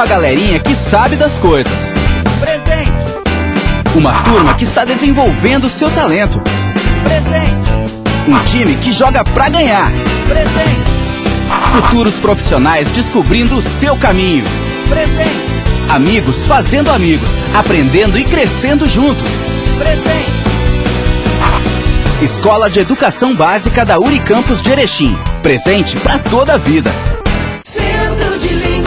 Uma galerinha que sabe das coisas. Presente. Uma turma que está desenvolvendo seu talento. Presente. Um time que joga pra ganhar. Presente. Futuros profissionais descobrindo o seu caminho. Presente. Amigos fazendo amigos, aprendendo e crescendo juntos. Presente. Escola de Educação Básica da Unicampus de Erechim. Presente pra toda a vida. Centro de Línguas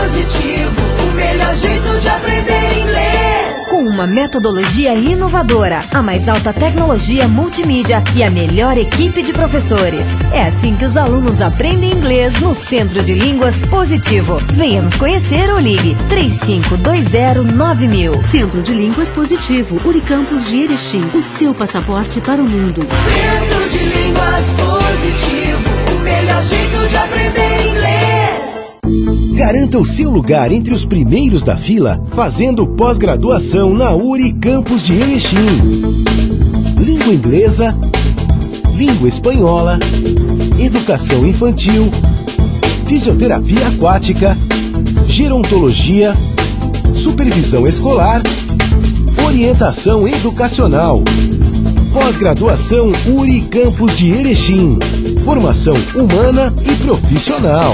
Positivo, o melhor jeito de aprender inglês. Com uma metodologia inovadora, a mais alta tecnologia multimídia e a melhor equipe de professores. É assim que os alunos aprendem inglês no Centro de Línguas Positivo. Venha nos conhecer ou ligue 35209000. Centro de Línguas Positivo, Unicampus de Erechim. O seu passaporte para o mundo. Centro de Línguas Positivo, o melhor jeito de aprender inglês. Garanta o seu lugar entre os primeiros da fila, fazendo pós-graduação na Unicampus de Erechim. Língua inglesa, língua espanhola, educação infantil, fisioterapia aquática, gerontologia, supervisão escolar, orientação educacional. Pós-graduação Unicampus de Erechim. Formação humana e profissional.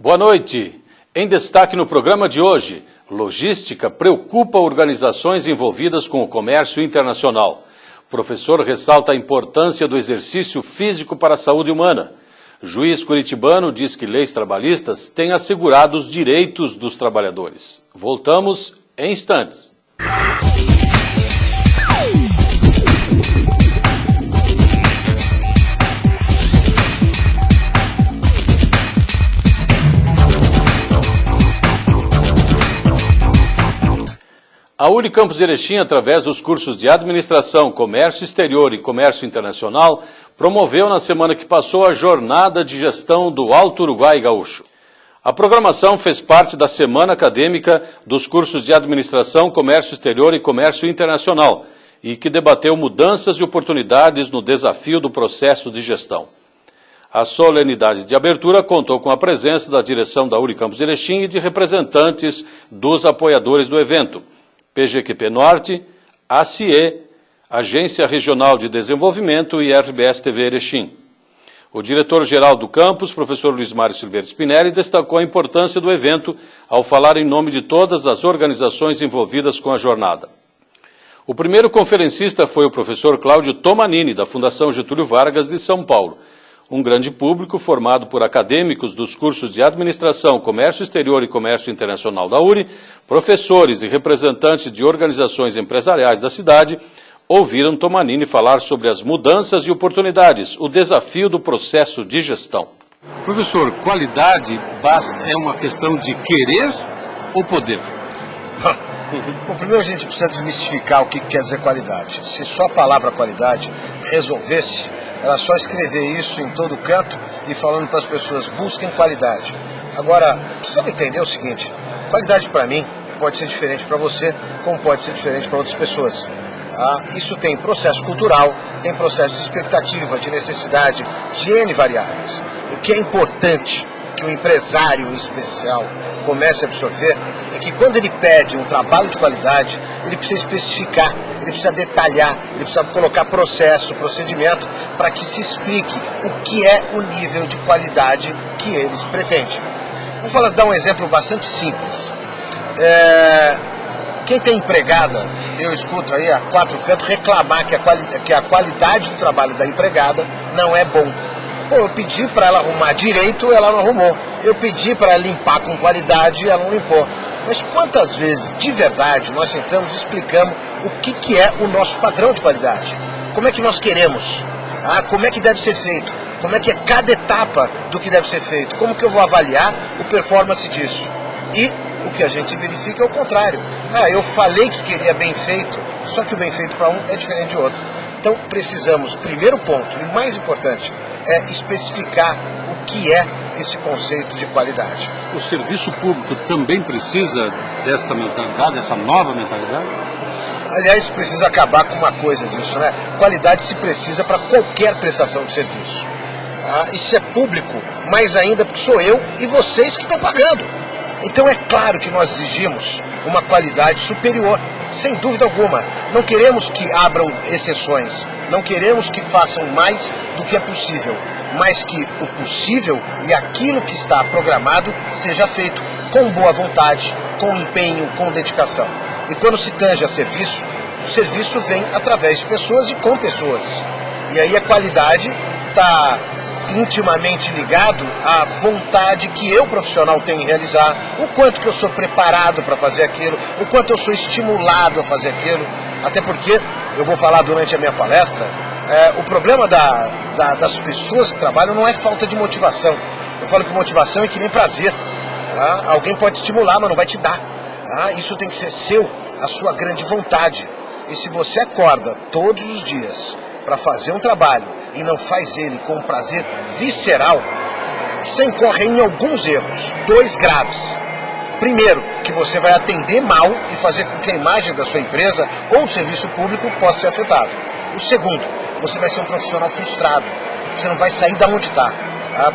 Boa noite. Em destaque no programa de hoje, logística preocupa organizações envolvidas com o comércio internacional. O professor ressalta a importância do exercício físico para a saúde humana. Juiz curitibano diz que leis trabalhistas têm assegurado os direitos dos trabalhadores. Voltamos em instantes. A Unicampus de Erechim, através dos cursos de Administração, Comércio Exterior e Comércio Internacional, promoveu na semana que passou a Jornada de Gestão do Alto Uruguai Gaúcho. A programação fez parte da Semana Acadêmica dos cursos de Administração, Comércio Exterior e Comércio Internacional, e que debateu mudanças e oportunidades no desafio do processo de gestão. A solenidade de abertura contou com a presença da direção da Unicampus de Erechim e de representantes dos apoiadores do evento. PGQP Norte, ACIE, Agência Regional de Desenvolvimento e RBS TV Erechim. O diretor-geral do campus, professor Luiz Mário Silveira Spinelli, destacou a importância do evento ao falar em nome de todas as organizações envolvidas com a jornada. O primeiro conferencista foi o professor Cláudio Tomanini, da Fundação Getúlio Vargas de São Paulo. Um grande público formado por acadêmicos dos cursos de Administração, Comércio Exterior e Comércio Internacional da URI, professores e representantes de organizações empresariais da cidade, ouviram Tomanini falar sobre as mudanças e oportunidades, o desafio do processo de gestão. Professor, qualidade é uma questão de querer ou poder? Bom, primeiro a gente precisa desmistificar o que quer dizer qualidade. Se só a palavra qualidade resolvesse, era só escrever isso em todo canto e falando para as pessoas, busquem qualidade. Agora, precisamos entender o seguinte, qualidade para mim pode ser diferente para você, como pode ser diferente para outras pessoas. Isso tem processo cultural, tem processo de expectativa, de necessidade, de N variáveis. O que é importante que o empresário em especial comece a absorver é que quando ele pede um trabalho de qualidade, ele precisa especificar, ele precisa detalhar, ele precisa colocar processo, procedimento, para que se explique o que é o nível de qualidade que eles pretendem. Vou dar um exemplo bastante simples. Quem tem empregada, eu escuto aí a quatro cantos reclamar que a qualidade do trabalho da empregada não é bom. Pô, eu pedi para ela arrumar direito, ela não arrumou. Eu pedi para ela limpar com qualidade, ela não limpou. Mas quantas vezes, de verdade, nós sentamos e explicamos o que é o nosso padrão de qualidade? Como é que nós queremos? Como é que deve ser feito? Como é que é cada etapa do que deve ser feito? Como que eu vou avaliar o performance disso? E o que a gente verifica é o contrário. Eu falei que queria bem feito, só que o bem feito para um é diferente de outro. Então precisamos, primeiro ponto, e mais importante, é especificar o que é esse conceito de qualidade. O serviço público também precisa dessa mentalidade, dessa nova mentalidade? Aliás, precisa acabar com uma coisa disso, né? Qualidade se precisa para qualquer prestação de serviço. E se é público, mais ainda porque sou eu e vocês que estão pagando. Então é claro que nós exigimos uma qualidade superior, sem dúvida alguma. Não queremos que abram exceções, não queremos que façam mais do que é possível, mas que o possível e aquilo que está programado seja feito com boa vontade, com empenho, com dedicação. E quando se tange a serviço, o serviço vem através de pessoas e com pessoas. E aí a qualidade está intimamente ligado à vontade que eu, profissional, tenho em realizar, o quanto que eu sou preparado para fazer aquilo, o quanto eu sou estimulado a fazer aquilo. Até porque, eu vou falar durante a minha palestra, o problema das pessoas que trabalham não é falta de motivação. Eu falo que motivação é que nem prazer. Alguém pode estimular, mas não vai te dar. Isso tem que ser seu, a sua grande vontade. E se você acorda todos os dias para fazer um trabalho e não faz ele com um prazer visceral, você incorre em alguns erros, 2 graves. Primeiro, que você vai atender mal e fazer com que a imagem da sua empresa ou serviço público possa ser afetado. O segundo, você vai ser um profissional frustrado, você não vai sair da onde está.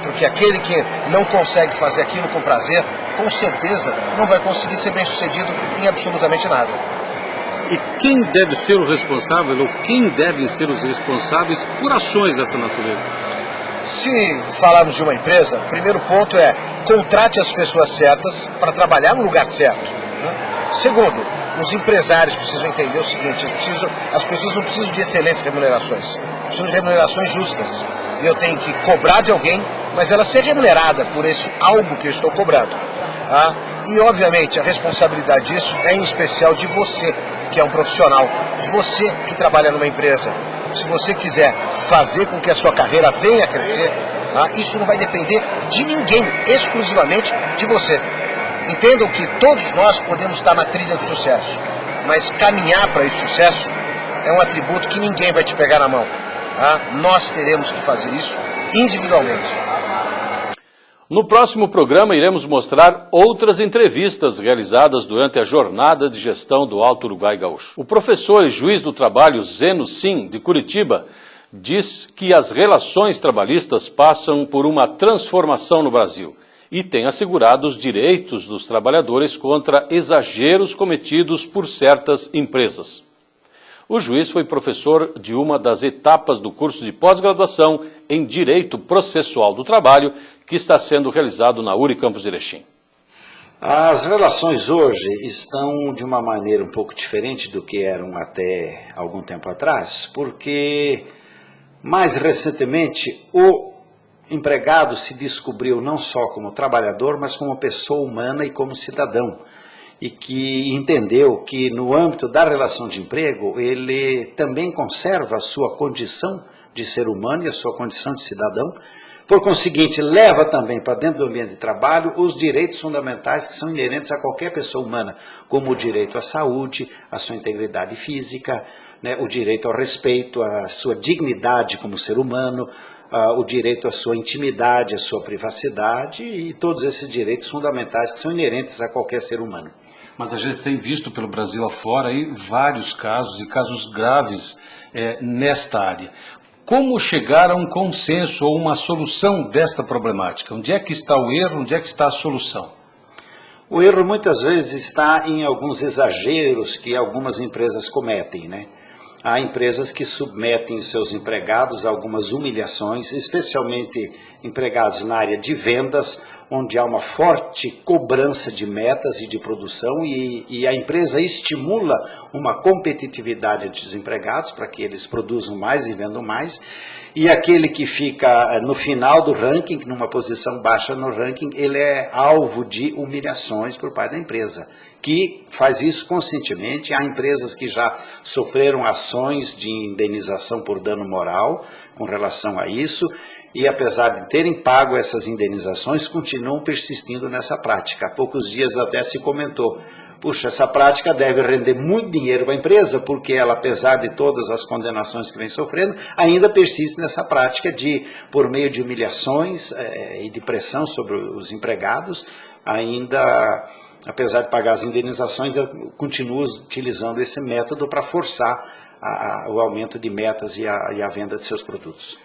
Porque aquele que não consegue fazer aquilo com prazer, com certeza não vai conseguir ser bem sucedido em absolutamente nada. E quem deve ser o responsável, ou quem devem ser os responsáveis por ações dessa natureza? Se falarmos de uma empresa, o primeiro ponto é contrate as pessoas certas para trabalhar no lugar certo. Segundo, os empresários precisam entender o seguinte, as pessoas não precisam de excelentes remunerações, precisam de remunerações justas. E eu tenho que cobrar de alguém, mas ela ser remunerada por esse algo que eu estou cobrando. E, obviamente, a responsabilidade disso é em especial de você, que é um profissional, de você que trabalha numa empresa. Se você quiser fazer com que a sua carreira venha a crescer, isso não vai depender de ninguém, exclusivamente de você. Entendam que todos nós podemos estar na trilha do sucesso, mas caminhar para esse sucesso é um atributo que ninguém vai te pegar na mão. Nós teremos que fazer isso individualmente. No próximo programa iremos mostrar outras entrevistas realizadas durante a jornada de gestão do Alto Uruguai Gaúcho. O professor e juiz do trabalho Zeno Sim, de Curitiba, diz que as relações trabalhistas passam por uma transformação no Brasil e tem assegurado os direitos dos trabalhadores contra exageros cometidos por certas empresas. O juiz foi professor de uma das etapas do curso de pós-graduação em Direito Processual do Trabalho, que está sendo realizado na URI Campus de Erechim. As relações hoje estão de uma maneira um pouco diferente do que eram até algum tempo atrás, porque mais recentemente o empregado se descobriu não só como trabalhador, mas como pessoa humana e como cidadão. E que entendeu que no âmbito da relação de emprego, ele também conserva a sua condição de ser humano e a sua condição de cidadão. Por conseguinte, leva também para dentro do ambiente de trabalho os direitos fundamentais que são inerentes a qualquer pessoa humana, como o direito à saúde, à sua integridade física, o direito ao respeito, à sua dignidade como ser humano, o direito à sua intimidade, à sua privacidade e todos esses direitos fundamentais que são inerentes a qualquer ser humano. Mas a gente tem visto pelo Brasil afora aí vários casos, e casos graves nesta área. Como chegar a um consenso ou uma solução desta problemática? Onde é que está o erro, onde é que está a solução? O erro muitas vezes está em alguns exageros que algumas empresas cometem, Há empresas que submetem seus empregados a algumas humilhações, especialmente empregados na área de vendas, onde há uma forte cobrança de metas e de produção e a empresa estimula uma competitividade entre os empregados para que eles produzam mais e vendam mais. E aquele que fica no final do ranking, numa posição baixa no ranking, ele é alvo de humilhações por parte da empresa, que faz isso conscientemente. Há empresas que já sofreram ações de indenização por dano moral com relação a isso, e apesar de terem pago essas indenizações, continuam persistindo nessa prática. Há poucos dias até se comentou, puxa, essa prática deve render muito dinheiro para a empresa, porque ela, apesar de todas as condenações que vem sofrendo, ainda persiste nessa prática de, por meio de humilhações e de pressão sobre os empregados, ainda, apesar de pagar as indenizações, eu continuo utilizando esse método para forçar o aumento de metas e a venda de seus produtos.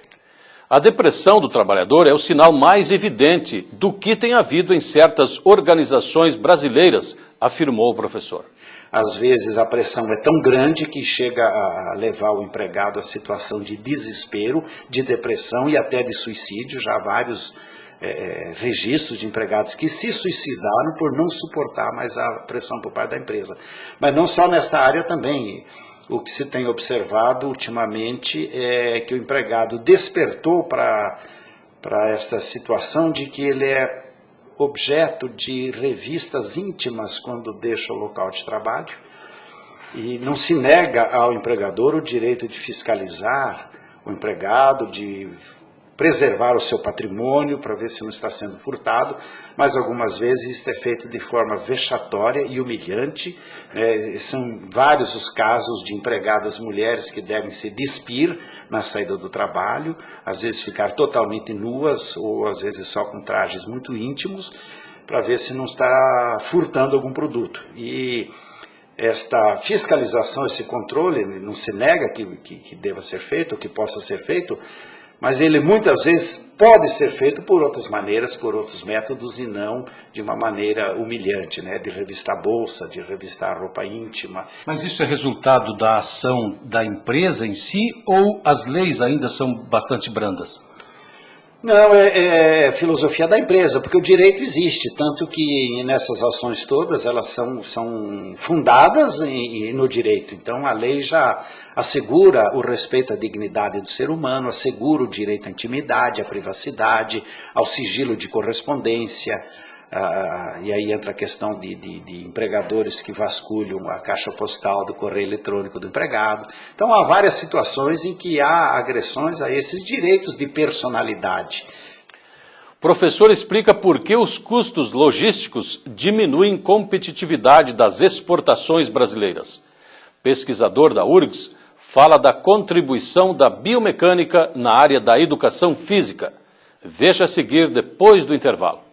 A depressão do trabalhador é o sinal mais evidente do que tem havido em certas organizações brasileiras, afirmou o professor. Às vezes a pressão é tão grande que chega a levar o empregado à situação de desespero, de depressão e até de suicídio. Já há vários registros de empregados que se suicidaram por não suportar mais a pressão por parte da empresa. Mas não só nesta área também. O que se tem observado ultimamente é que o empregado despertou para essa situação de que ele é objeto de revistas íntimas quando deixa o local de trabalho, e não se nega ao empregador o direito de fiscalizar o empregado, de preservar o seu patrimônio para ver se não está sendo furtado, mas algumas vezes isso é feito de forma vexatória e humilhante. São vários os casos de empregadas mulheres que devem se despir na saída do trabalho, às vezes ficar totalmente nuas ou às vezes só com trajes muito íntimos, para ver se não está furtando algum produto. E esta fiscalização, esse controle, não se nega que deva ser feito, que possa ser feito, mas ele muitas vezes pode ser feito por outras maneiras, por outros métodos, e não de uma maneira humilhante, né? De revistar bolsa, de revistar roupa íntima. Mas isso é resultado da ação da empresa em si, ou as leis ainda são bastante brandas? Não, é filosofia da empresa, porque o direito existe, tanto que nessas ações todas elas são fundadas no direito. Então a lei já assegura o respeito à dignidade do ser humano, assegura o direito à intimidade, à privacidade, ao sigilo de correspondência, e aí entra a questão de empregadores que vasculham a caixa postal do correio eletrônico do empregado. Então há várias situações em que há agressões a esses direitos de personalidade. O professor explica por que os custos logísticos diminuem a competitividade das exportações brasileiras. Pesquisador da URGS fala da contribuição da biomecânica na área da educação física. Veja a seguir depois do intervalo.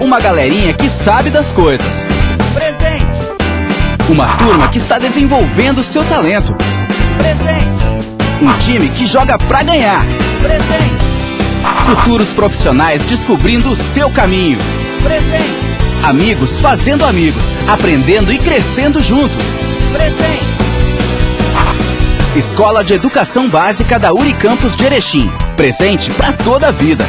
Uma galerinha que sabe das coisas. Presente. Uma turma que está desenvolvendo seu talento. Presente. Um time que joga pra ganhar. Presente. Futuros profissionais descobrindo o seu caminho. Presente. Amigos fazendo amigos, aprendendo e crescendo juntos. Presente. Escola de Educação Básica da Unicampus de Erechim. Presente pra toda a vida.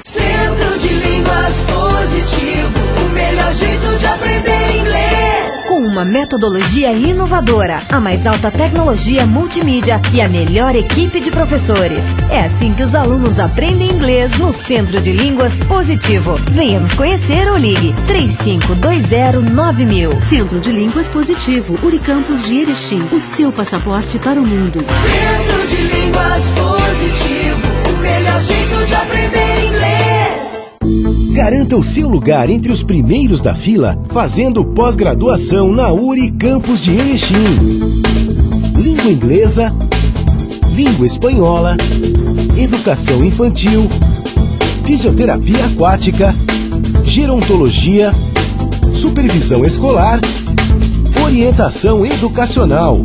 Centro de Línguas Positivo, o melhor jeito de aprender inglês. Com uma metodologia inovadora, a mais alta tecnologia multimídia e a melhor equipe de professores. É assim que os alunos aprendem inglês no Centro de Línguas Positivo. Venha nos conhecer ou ligue 35209000. Centro de Línguas Positivo, Unicampus de Erechim, o seu passaporte para o mundo. Centro de Línguas Positivo, o melhor jeito de aprender inglês. Garanta o seu lugar entre os primeiros da fila, fazendo pós-graduação na Unicampus de Erechim. Língua inglesa, língua espanhola, educação infantil, fisioterapia aquática, gerontologia, supervisão escolar, orientação educacional.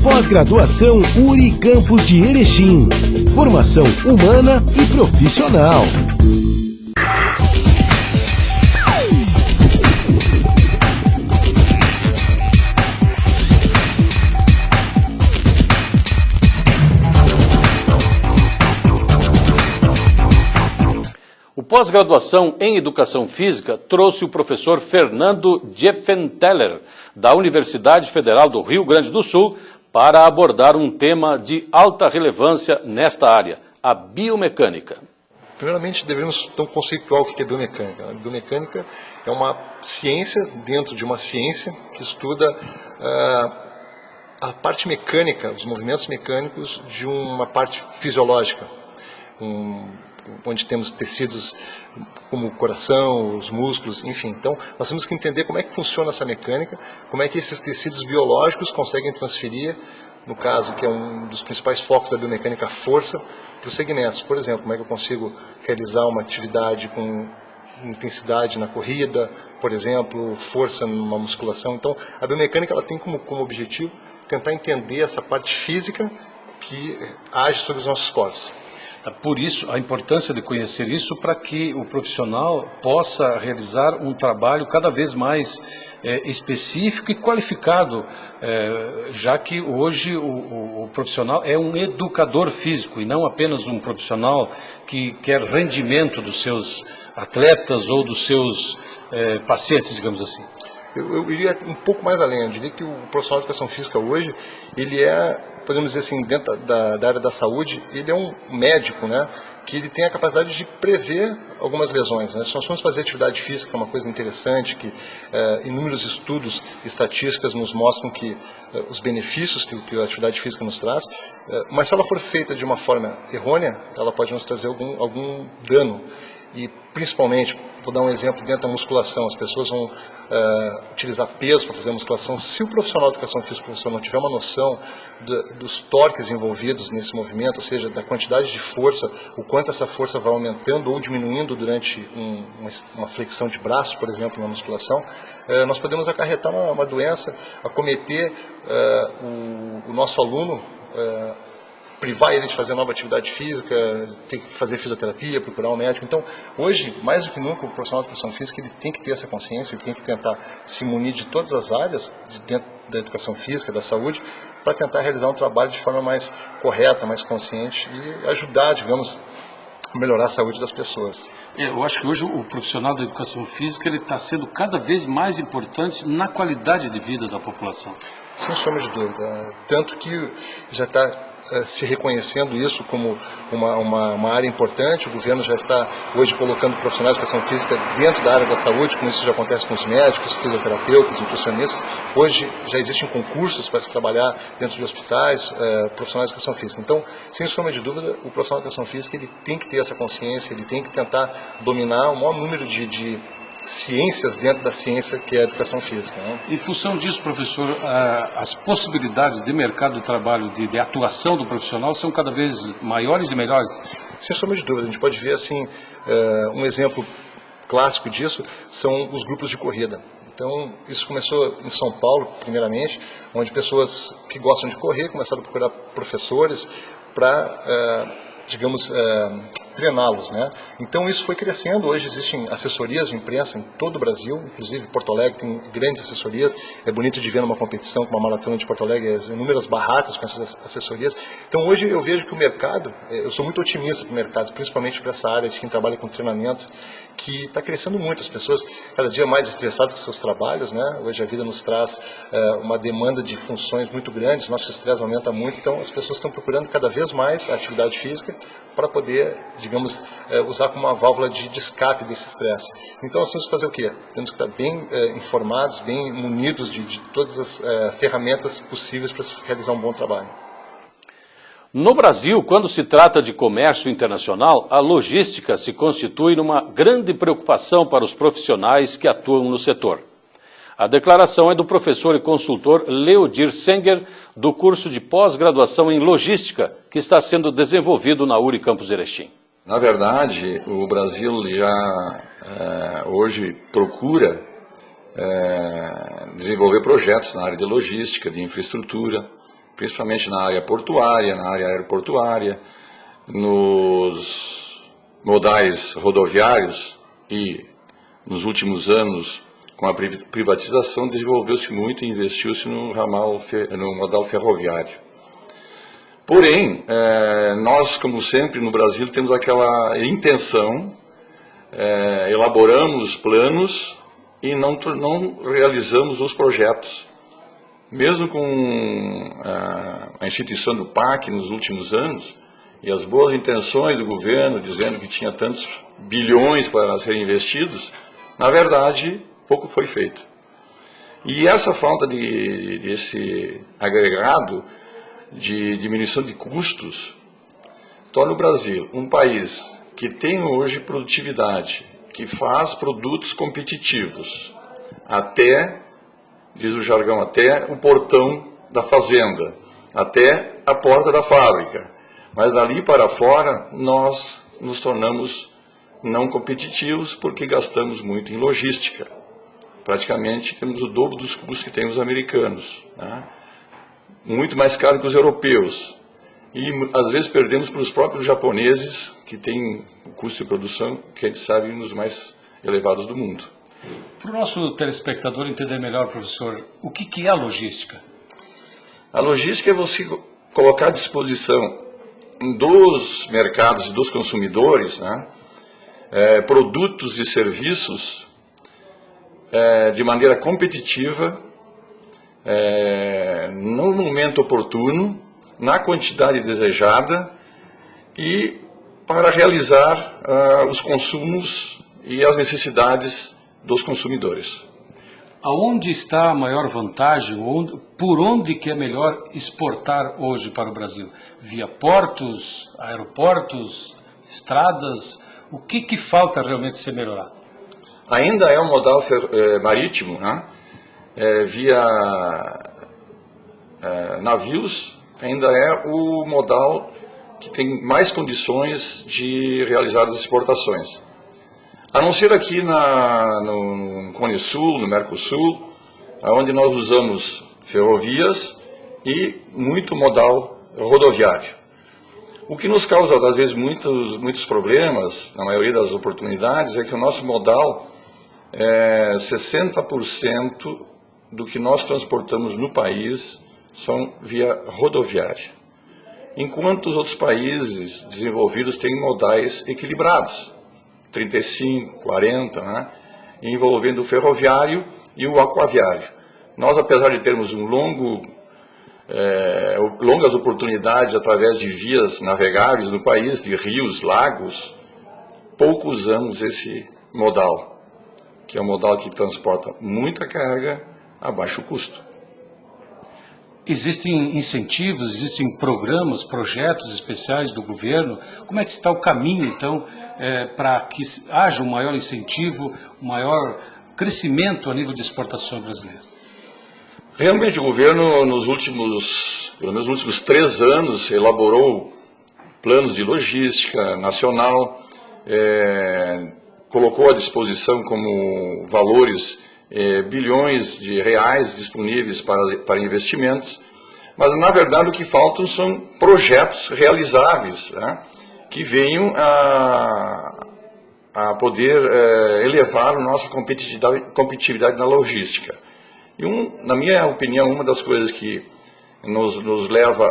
Pós-graduação Unicampus de Erechim. Formação humana e profissional. O pós-graduação em Educação Física trouxe o professor Fernando Jeffenteller, da Universidade Federal do Rio Grande do Sul, para abordar um tema de alta relevância nesta área, a biomecânica. Primeiramente, devemos então conceituar o que é biomecânica. A biomecânica é uma ciência dentro de uma ciência que estuda a parte mecânica, os movimentos mecânicos de uma parte fisiológica. onde temos tecidos como o coração, os músculos, enfim. Então, nós temos que entender como é que funciona essa mecânica, como é que esses tecidos biológicos conseguem transferir, no caso, que é um dos principais focos da biomecânica, a força para os segmentos. Por exemplo, como é que eu consigo realizar uma atividade com intensidade na corrida, por exemplo, força numa musculação. Então, a biomecânica ela tem como objetivo tentar entender essa parte física que age sobre os nossos corpos. Por isso, a importância de conhecer isso para que o profissional possa realizar um trabalho cada vez mais específico e qualificado, já que hoje o profissional é um educador físico e não apenas um profissional que quer rendimento dos seus atletas ou dos seus pacientes, digamos assim. Eu iria um pouco mais além. Eu diria que o profissional de educação física hoje, ele podemos dizer assim, dentro da área da saúde, ele é um médico, né, que ele tem a capacidade de prever algumas lesões, né? Se nós formos fazer atividade física, é uma coisa interessante, que inúmeros estudos estatísticos nos mostram que os benefícios que a atividade física nos traz, mas se ela for feita de uma forma errônea, ela pode nos trazer algum dano. E principalmente, vou dar um exemplo dentro da musculação, as pessoas vão utilizar peso para fazer a musculação. Se o profissional de educação física não tiver uma noção dos torques envolvidos nesse movimento, ou seja, da quantidade de força, o quanto essa força vai aumentando ou diminuindo durante uma flexão de braço, por exemplo, na musculação, nós podemos acarretar uma doença, acometer o nosso aluno, privar ele de fazer nova atividade física, ter que fazer fisioterapia, procurar um médico. Então, hoje, mais do que nunca, o profissional de educação física ele tem que ter essa consciência, ele tem que tentar se munir de todas as áreas dentro da educação física, da saúde, para tentar realizar um trabalho de forma mais correta, mais consciente e ajudar, digamos, a melhorar a saúde das pessoas. Eu acho que hoje o profissional da educação física ele está sendo cada vez mais importante na qualidade de vida da população. Sem sombra de dúvida. Tanto que já está se reconhecendo isso como uma área importante. O governo já está hoje colocando profissionais de educação física dentro da área da saúde, como isso já acontece com os médicos, fisioterapeutas, nutricionistas. Hoje já existem concursos para se trabalhar dentro de hospitais, profissionais de educação física. Então, sem sombra de dúvida, o profissional de educação física ele tem que ter essa consciência, ele tem que tentar dominar o maior número de ciências dentro da ciência que é a educação física, né? Em função disso, professor, as possibilidades de mercado de trabalho, de atuação do profissional são cada vez maiores e melhores? Sem sombra de dúvida. A gente pode ver assim, um exemplo clássico disso são os grupos de corrida. Então, isso começou em São Paulo, primeiramente, onde pessoas que gostam de correr começaram a procurar professores para, digamos, treiná-los, né? Então isso foi crescendo. Hoje existem assessorias de imprensa em todo o Brasil, inclusive Porto Alegre tem grandes assessorias. É bonito de ver numa competição como a Maratona de Porto Alegre as inúmeras barracas com essas assessorias. Então hoje eu vejo que o mercado, eu sou muito otimista para o mercado, principalmente para essa área de quem trabalha com treinamento, que está crescendo muito. As pessoas cada dia mais estressadas com seus trabalhos, né? Hoje a vida nos traz uma demanda de funções muito grandes, nosso estresse aumenta muito, então as pessoas estão procurando cada vez mais a atividade física para poder, digamos, usar como uma válvula de escape desse estresse. Então nós temos que fazer o quê? Temos que estar bem informados, bem munidos de todas as ferramentas possíveis para realizar um bom trabalho. No Brasil, quando se trata de comércio internacional, a logística se constitui numa grande preocupação para os profissionais que atuam no setor. A declaração é do professor e consultor Leodir Senger, do curso de pós-graduação em logística, que está sendo desenvolvido na URI Campus Erechim. Na verdade, o Brasil já hoje procura desenvolver projetos na área de logística, de infraestrutura, principalmente na área portuária, na área aeroportuária, nos modais rodoviários e, nos últimos anos, com a privatização, desenvolveu-se muito e investiu-se no modal ferroviário. Porém, nós, como sempre, no Brasil, temos aquela intenção, elaboramos planos e não realizamos os projetos. Mesmo com a instituição do PAC nos últimos anos, e as boas intenções do governo, dizendo que tinha tantos bilhões para serem investidos, na verdade, pouco foi feito. E essa falta desse agregado de diminuição de custos torna o Brasil um país que tem hoje produtividade, que faz produtos competitivos, até, diz o jargão, até o portão da fazenda, até a porta da fábrica. Mas dali para fora, nós nos tornamos não competitivos porque gastamos muito em logística. Praticamente temos o dobro dos custos que têm os americanos, né? Muito mais caro que os europeus. E às vezes perdemos para os próprios japoneses, que têm o custo de produção, que a gente sabe, um dos mais elevados do mundo. Para o nosso telespectador entender melhor, professor, o que é a logística? A logística é você colocar à disposição dos mercados e dos consumidores, né, produtos e serviços de maneira competitiva, no momento oportuno, na quantidade desejada e para realizar os consumos e as necessidades dos consumidores. Aonde está a maior vantagem? Por onde que é melhor exportar hoje para o Brasil? Via portos, aeroportos, estradas? O que falta realmente ser melhorado? Ainda é um modal marítimo, né? Via navios, ainda é o modal que tem mais condições de realizar as exportações. A não ser aqui no Cone Sul, no Mercosul, onde nós usamos ferrovias e muito modal rodoviário. O que nos causa, às vezes, muitos problemas, na maioria das oportunidades, é que o nosso modal 60% do que nós transportamos no país são via rodoviária. Enquanto os outros países desenvolvidos têm modais equilibrados. 35, 40, né, envolvendo o ferroviário e o aquaviário. Nós, apesar de termos longas oportunidades através de vias navegáveis no país, de rios, lagos, pouco usamos esse modal, que é um modal que transporta muita carga a baixo custo. Existem incentivos, existem programas, projetos especiais do governo? Como é que está o caminho, então, para que haja um maior incentivo, um maior crescimento a nível de exportação brasileira? Realmente o governo, pelo menos nos últimos 3 anos, elaborou planos de logística nacional, colocou à disposição como valores bilhões de reais disponíveis para investimentos, mas na verdade o que faltam são projetos realizáveis, né, que venham a poder elevar a nossa competitividade na logística. E na minha opinião, uma das coisas que nos leva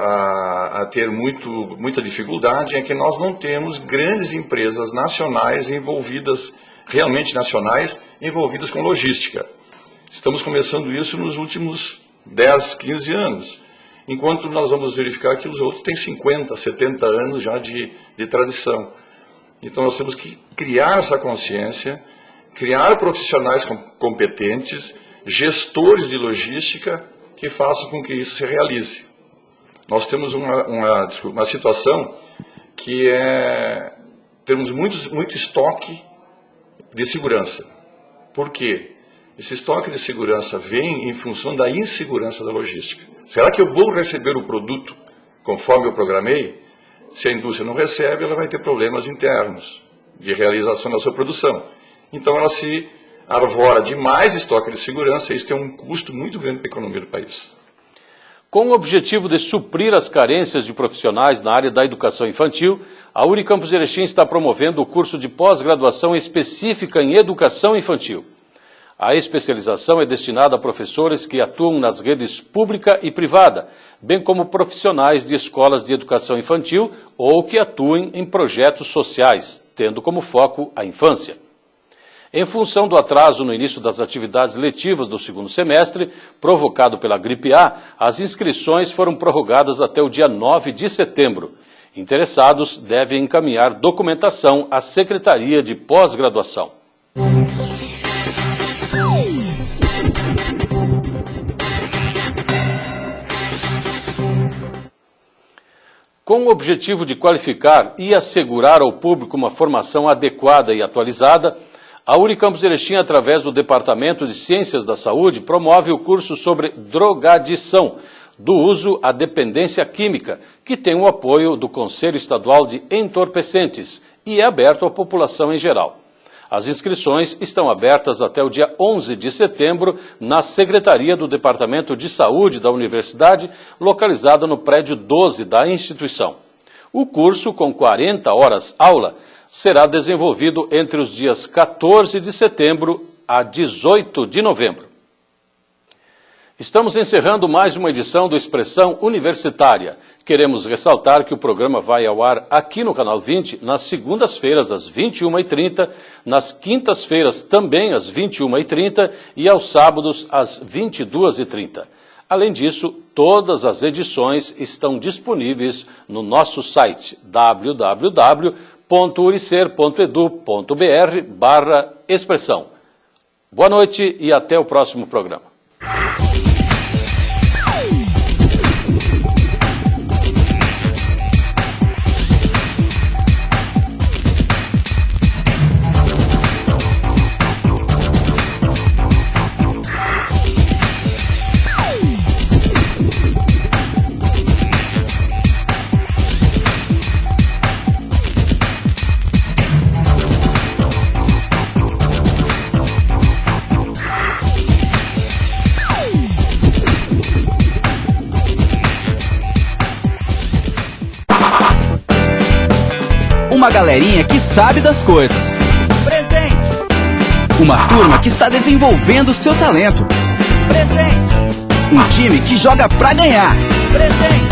a ter muita dificuldade é que nós não temos grandes empresas nacionais envolvidas, realmente nacionais, envolvidas com logística. Estamos começando isso nos últimos 10, 15 anos, enquanto nós vamos verificar que os outros têm 50, 70 anos já de tradição. Então nós temos que criar essa consciência, criar profissionais competentes, gestores de logística que façam com que isso se realize. Nós temos uma situação que temos muito estoque de segurança. Por quê? Esse estoque de segurança vem em função da insegurança da logística. Será que eu vou receber o produto conforme eu programei? Se a indústria não recebe, ela vai ter problemas internos de realização da sua produção. Então ela se arvora demais estoque de segurança e isso tem um custo muito grande para a economia do país. Com o objetivo de suprir as carências de profissionais na área da educação infantil, a Unicampus de Erechim está promovendo o curso de pós-graduação específica em educação infantil. A especialização é destinada a professores que atuam nas redes pública e privada, bem como profissionais de escolas de educação infantil ou que atuem em projetos sociais, tendo como foco a infância. Em função do atraso no início das atividades letivas do segundo semestre, provocado pela gripe A, as inscrições foram prorrogadas até o dia 9 de setembro. Interessados devem encaminhar documentação à Secretaria de Pós-Graduação. Com o objetivo de qualificar e assegurar ao público uma formação adequada e atualizada, a Unicampus Erechim, através do Departamento de Ciências da Saúde, promove o curso sobre drogadição, do uso à dependência química, que tem o apoio do Conselho Estadual de Entorpecentes e é aberto à população em geral. As inscrições estão abertas até o dia 11 de setembro na Secretaria do Departamento de Saúde da Universidade, localizada no prédio 12 da instituição. O curso, com 40 horas aula, será desenvolvido entre os dias 14 de setembro a 18 de novembro. Estamos encerrando mais uma edição do Expressão Universitária. Queremos ressaltar que o programa vai ao ar aqui no Canal 20, nas segundas-feiras às 21h30, nas quintas-feiras também às 21h30 e aos sábados às 22h30. Além disso, todas as edições estão disponíveis no nosso site www.uricer.edu.br/expressão. Boa noite e até o próximo programa. Uma galerinha que sabe das coisas. Presente. Uma turma que está desenvolvendo seu talento. Presente. Um time que joga pra ganhar. Presente.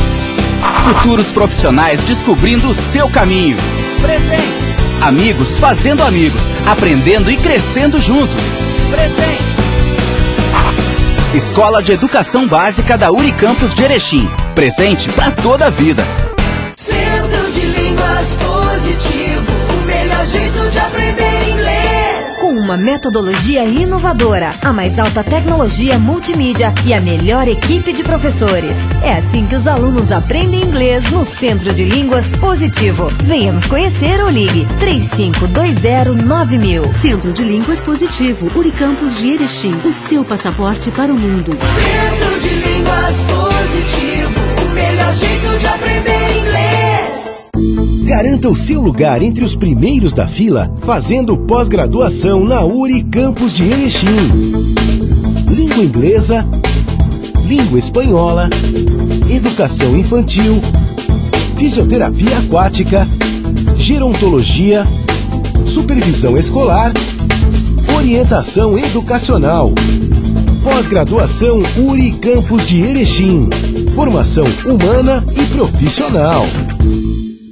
Futuros profissionais descobrindo o seu caminho. Presente. Amigos fazendo amigos, aprendendo e crescendo juntos. Presente. Escola de Educação Básica da Unicampus de Erechim. Presente pra toda a vida. Centro de Línguas Positivo, o melhor jeito de aprender inglês. Com uma metodologia inovadora, a mais alta tecnologia multimídia e a melhor equipe de professores. É assim que os alunos aprendem inglês no Centro de Línguas Positivo. Venha nos conhecer ou ligue 35209000. Centro de Línguas Positivo, Unicampus de Erechim, o seu passaporte para o mundo. Centro de Línguas Positivo, o melhor jeito de aprender inglês. Garanta o seu lugar entre os primeiros da fila, fazendo pós-graduação na Unicampus de Erechim. Língua inglesa, língua espanhola, educação infantil, fisioterapia aquática, gerontologia, supervisão escolar, orientação educacional. Pós-graduação Unicampus de Erechim. Formação humana e profissional.